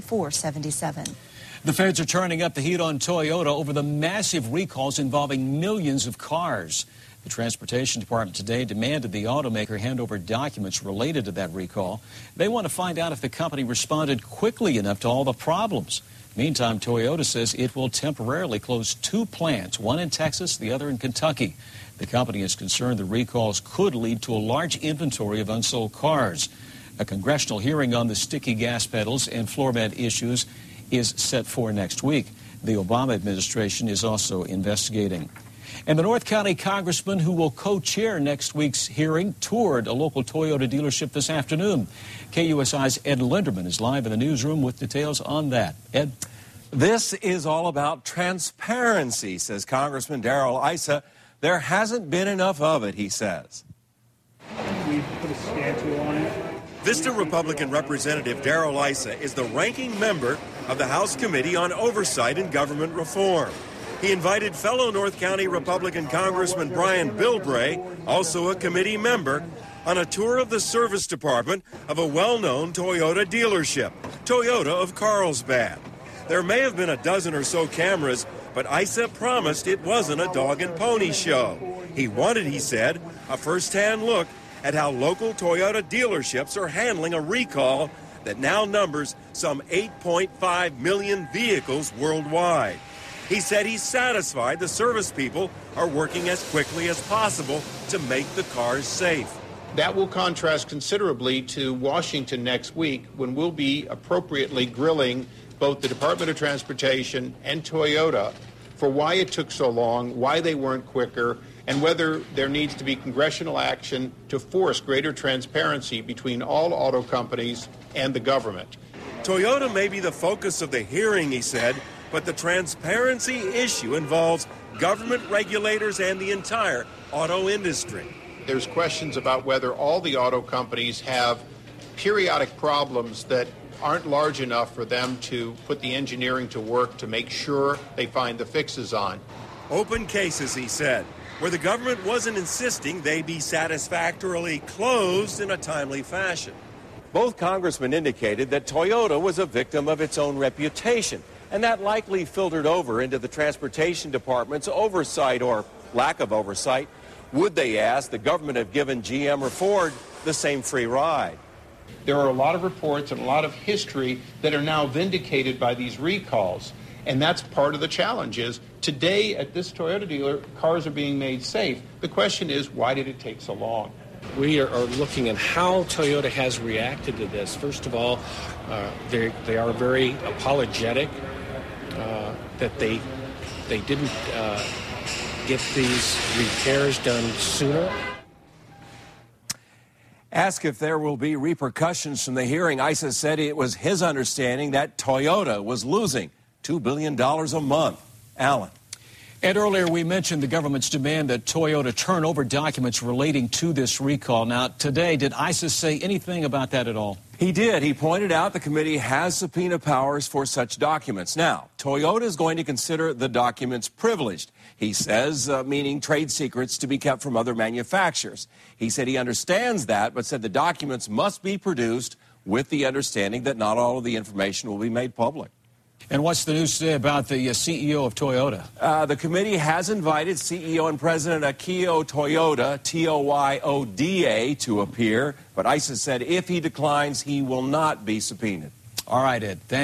477. The feds are turning up the heat on Toyota over the massive recalls involving millions of cars. The Transportation Department today demanded the automaker hand over documents related to that recall. They want to find out if the company responded quickly enough to all the problems. Meantime, Toyota says it will temporarily close 2 plants, one in Texas, the other in Kentucky. The company is concerned the recalls could lead to a large inventory of unsold cars. A congressional hearing on the sticky gas pedals and floor mat issues is set for next week. The Obama administration is also investigating. And the North County congressman who will co-chair next week's hearing toured a local Toyota dealership this afternoon. KUSI's Ed Linderman is live in the newsroom with details on that. Ed? This is all about transparency, says Congressman Issa. There hasn't been enough of it, he says. We put a scan tool on it. Vista Republican Representative Issa is the ranking member of the House Committee on Oversight and Government Reform. He invited fellow North County Republican Congressman Brian Bilbray, also a committee member, on a tour of the service department of a well-known Toyota dealership, Toyota of Carlsbad. There may have been a dozen or so cameras, but Issa promised it wasn't a dog and pony show. He wanted, he said, a first-hand look at how local Toyota dealerships are handling a recall that now numbers some 8.5 million vehicles worldwide. He said he's satisfied the service people are working as quickly as possible to make the cars safe. That will contrast considerably to Washington next week, when we'll be appropriately grilling both the Department of Transportation and Toyota for why it took so long, why they weren't quicker, and whether there needs to be congressional action to force greater transparency between all auto companies and the government. Toyota may be the focus of the hearing, he said, but the transparency issue involves government regulators and the entire auto industry. There's questions about whether all the auto companies have periodic problems that aren't large enough for them to put the engineering to work to make sure they find the fixes on. Open cases, he said, where the government wasn't insisting they be satisfactorily closed in a timely fashion. Both congressmen indicated that Toyota was a victim of its own reputation, and that likely filtered over into the Transportation Department's oversight or lack of oversight. Would, they asked, the government have given GM or Ford the same free ride? There are a lot of reports and a lot of history that are now vindicated by these recalls, and that's part of the challenge. Is today at this Toyota dealer, cars are being made safe. The question is, why did it take so long? We are looking at how Toyota has reacted to this. First of all, they are very apologetic that they didn't get these repairs done sooner. Asked if there will be repercussions from the hearing, Issa said it was his understanding that Toyota was losing $2 billion a month. Alan. And earlier we mentioned the government's demand that Toyota turn over documents relating to this recall. Now, today, did Issa say anything about that at all? He did. He pointed out the committee has subpoena powers for such documents. Now, Toyota is going to consider the documents privileged, he says, meaning trade secrets to be kept from other manufacturers. He said he understands that, but said the documents must be produced with the understanding that not all of the information will be made public. And what's the news today about the CEO of Toyota? The committee has invited CEO and President Akio Toyoda, T-O-Y-O-D-A, to appear. But Issa said if he declines, he will not be subpoenaed. All right, Ed. Thank you.